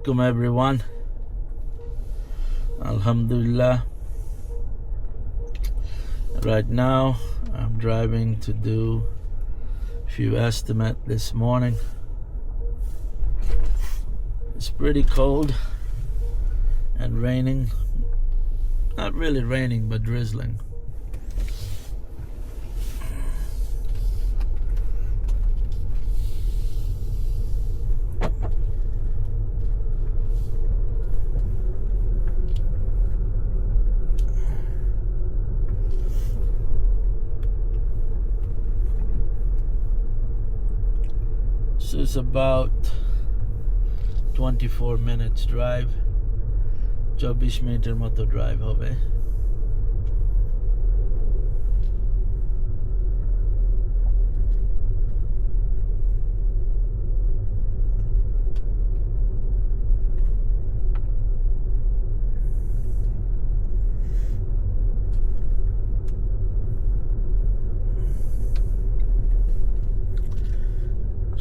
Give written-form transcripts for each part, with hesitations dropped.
Welcome everyone. Alhamdulillah. Right now I'm driving to do a few estimates this morning. It's pretty cold and raining. Not really raining, but drizzling. So it's about 24 minutes drive. 24 মিনিটের মতো drive হবে।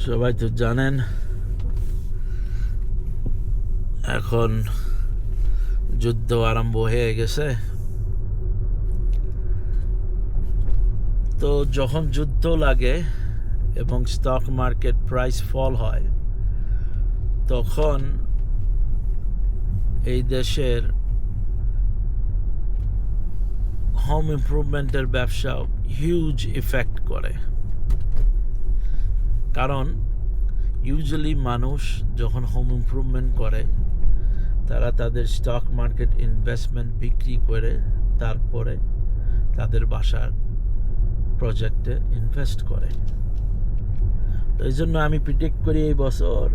সবাই তো জানেন এখন যুদ্ধ আরম্ভ হয়ে গেছে। তো যখন যুদ্ধ লাগে এবং স্টক মার্কেট প্রাইস ফল হয়, তখন এই দেশের হোম ইমপ্রুভমেন্টের ব্যবসা হিউজ ইফেক্ট করে। কারণ ইউজুয়ালি মানুষ যখন হোম ইমপ্রুভমেন্ট করে, তারা তাদের স্টক মার্কেট ইনভেস্টমেন্ট বিক্রি করে তারপরে তাদের বাসার প্রজেক্টে ইনভেস্ট করে। তো এই জন্য আমি প্রিডিক্ট করি এই বছর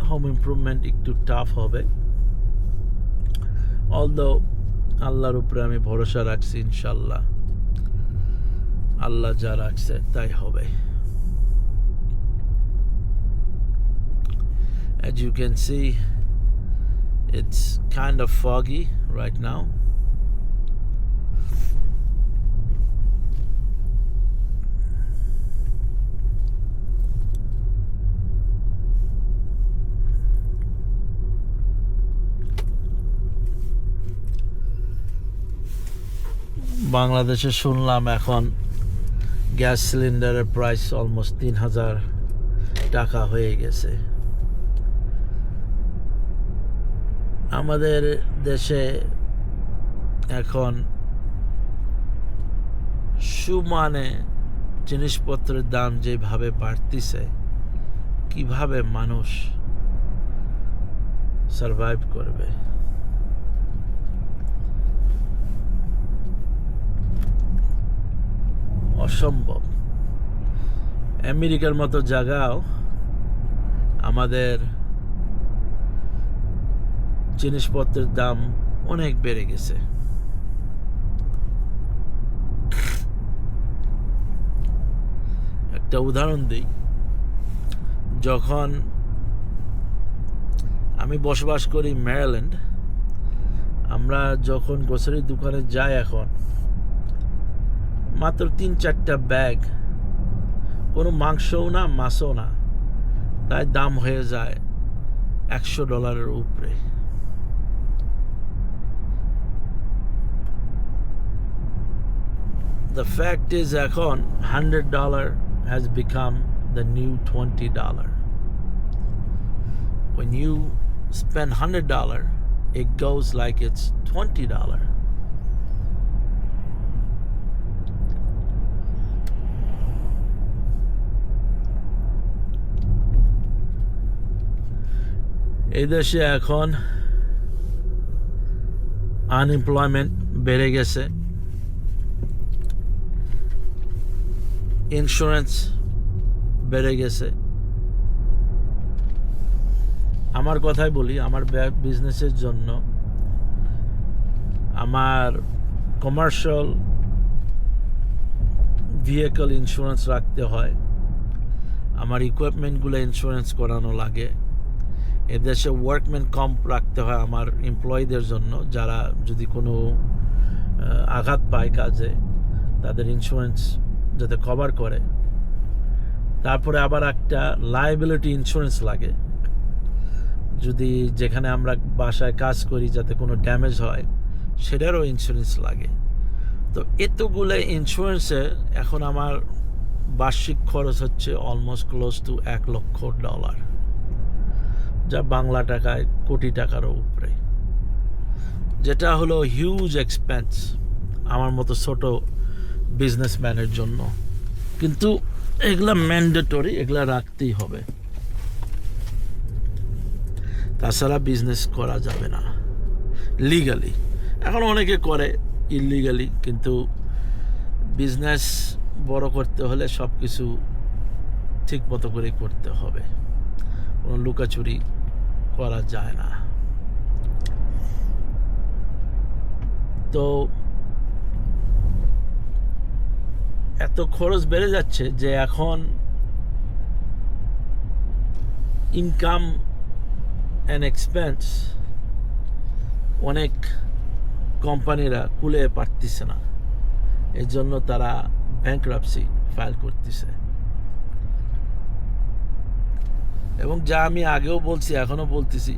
হোম ইমপ্রুভমেন্ট একটু টাফ হবে। অলদো আল্লাহর উপরে আমি ভরসা রাখছি, ইনশাল্লাহ আল্লাহ যা রাখছে তাই হবে। As you can see, it's kind of foggy right now. বাংলাদেশে শুনলাম এখন গ্যাস সিলিন্ডারের প্রাইস অলমোস্ট ৩,০০০ টাকা হয়ে গেছে। আমাদের দেশে এখন সুমানে জিনিসপত্রের দাম যেভাবে বাড়তিছে, কিভাবে মানুষ সারভাইভ করবে? অসম্ভব। আমেরিকার মতো জায়গাও আমাদের জিনিসপত্রের দাম অনেক বেড়ে গেছে। একটা উদাহরণ দিই, যখন আমি বসবাস করি ম্যারিল্যান্ড, আমরা যখন গ্রোসারি দোকানে যাই এখন মাত্র ৩-৪টা ব্যাগ, কোনো মাংসও না মাছও না, তাই দাম হয়ে যায় $100 উপরে। The fact is এখন $100 has become the new $20. When you spend $100, it goes like it's $20. এই দেশে এখন আনএমপ্লয়মেন্ট বেড়ে গেছে, ইন্স্যুরেন্স বেড়ে গেছে। আমার কথাই বলি, আমার বিজনেসের জন্য আমার কমার্শিয়াল ভেহিকল ইন্স্যুরেন্স রাখতে হয়, আমার ইকুইপমেন্টগুলো ইন্স্যুরেন্স করানো লাগে। এদেশে ওয়ার্কম্যান কম্প রাখতে হয় আমার এমপ্লয়ীদের জন্য, যারা যদি কোনো আঘাত পায় কাজে, তাদের ইন্স্যুরেন্স যাতে কভার করে। তারপরে আবার একটা লায়াবিলিটি ইন্স্যুরেন্স লাগে, যদি যেখানে আমরা বাসায় কাজ করি যাতে কোনো ড্যামেজ হয় সেটারও ইন্স্যুরেন্স লাগে। তো এতগুলো ইন্স্যুরেন্সে এখন আমার বার্ষিক খরচ হচ্ছে অলমোস্ট ক্লোজ টু $1,00,000, যা বাংলা টাকায় কোটি টাকারও উপরে, যেটা হলো হিউজ এক্সপেন্স আমার মতো ছোট বিজনেসম্যানের জন্য। কিন্তু এগুলা ম্যান্ডেটরি, এগুলা রাখতেই হবে, তাছাড়া বিজনেস করা যাবে না লিগালি। এখন অনেকে করে ইলিগালি, কিন্তু বিজনেস বড় করতে হলে সব কিছু ঠিক মতো করে করতে হবে, কোনো লুকাচুরি করা যায় না। তো এত খরচ বেড়ে যাচ্ছে যে এখন ইনকাম অ্যান্ড এক্সপেন্স অনেক কোম্পানিরা কুলে পারতেছে না, এর জন্য তারা ব্যাংক্রাপসি ফাইল করতেছে। এবং যা আমি আগেও বলছি এখনো বলতেছি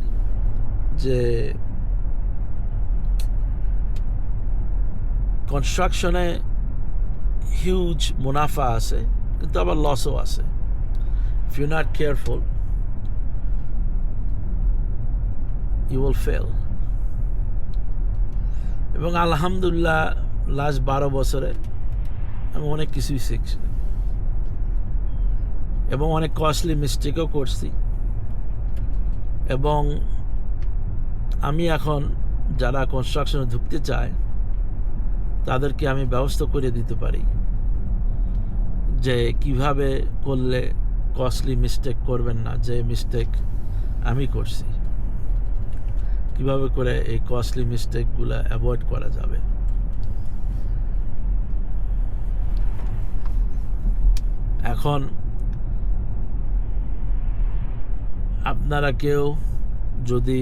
যে কনস্ট্রাকশনে হিউজ মুনাফা আছে, কিন্তু আবার লসও আছে। If you not careful you will fail. এবং আলহামদুলিল্লাহ লাস্ট 12 বছরে আমি অনেক কিছুই শিখছি এবং অনেক কস্টলি মিস্টেকও করছি। এবং আমি এখন যারা কনস্ট্রাকশনে ঢুকতে চায় তাদেরকে আমি ব্যবস্থা করে দিতে পারি যে কিভাবে করলে কস্টলি মিস্টেক করবেন না, যে মিস্টেক আমি করছি, কিভাবে করে এই কস্টলি মিস্টেকগুলো অ্যাভয়েড করা যাবে। এখন আপনারা কেউ যদি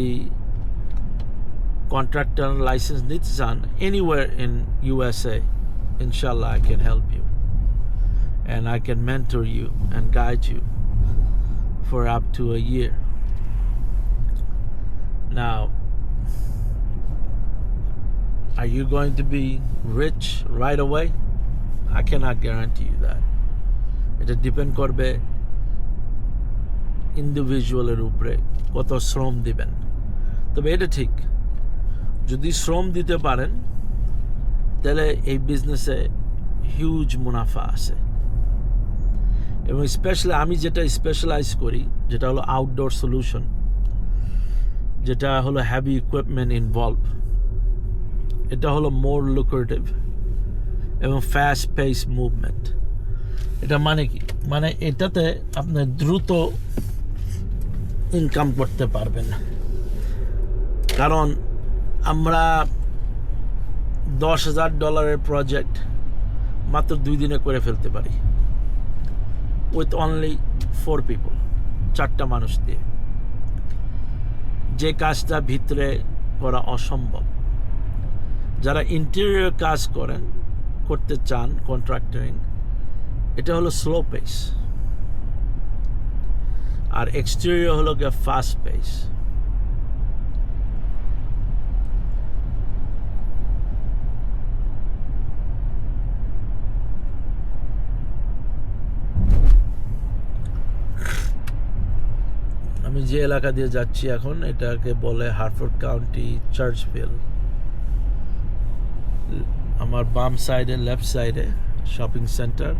কন্ট্রাক্টর লাইসেন্স নিতে চান anywhere in USA, inshallah I can help you and I can mentor you and guide you for up to a year. Now, are you going to be rich right away? I cannot guarantee you that. It depend করবে ইন্ডিভিজুয়ালের উপরে কত শ্রম দিবেন। তবে এটা ঠিক, যদি শ্রম দিতে পারেন তাহলে এই বিজনেসে হিউজ মুনাফা আছে। এবং স্পেশালি আমি যেটা স্পেশালাইজ করি, যেটা হলো আউটডোর সলিউশন, যেটা হলো হ্যাভি ইকুইপমেন্ট ইনভলভ, এটা হলো মোর লুক্রেটিভ এবং ফাস্ট পেস মুভমেন্ট। এটা মানে কি? মানে এটাতে আপনি দ্রুত ইনকাম করতে পারবেন, কারণ আমরা $10,000 প্রজেক্ট মাত্র 2 দিনে করে ফেলতে পারি উইথ অনলি 4 পিপল, 4টা মানুষ দিয়ে, যে কাজটা ভিতরে করা অসম্ভব। যারা ইন্টেরিয়র কাজ করতে চান কন্ট্রাক্টরিং, এটা হলো স্লো পেস, আর এক্সটেরিয়র হলো গিয়ে ফাস্ট পেস। আমি যে এলাকা দিয়ে যাচ্ছি এখন, এটাকে বলে হার্টফোর্ড কাউন্টি চার্চভিল। আমার বাম সাইডে, লেফট সাইডে শপিং সেন্টার,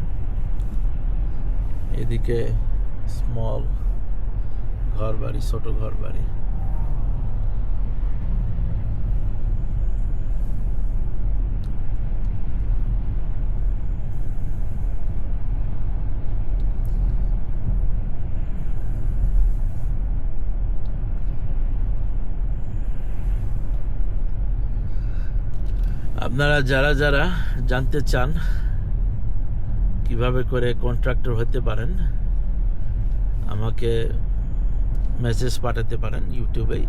এদিকে স্মল ঘর বাড়ি, ছোট ঘর বাড়ি। আপনারা যারা যারা জানতে চান কিভাবে করে কন্ট্রাক্টর হতে পারেন, আমাকে মেসেজ পাঠাতে পারেন ইউটিউবে।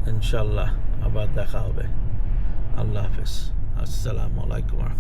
ইনশাল্লাহ আবার দেখা হবে। আল্লাহ হাফেজ। আসসালামু আলাইকুম।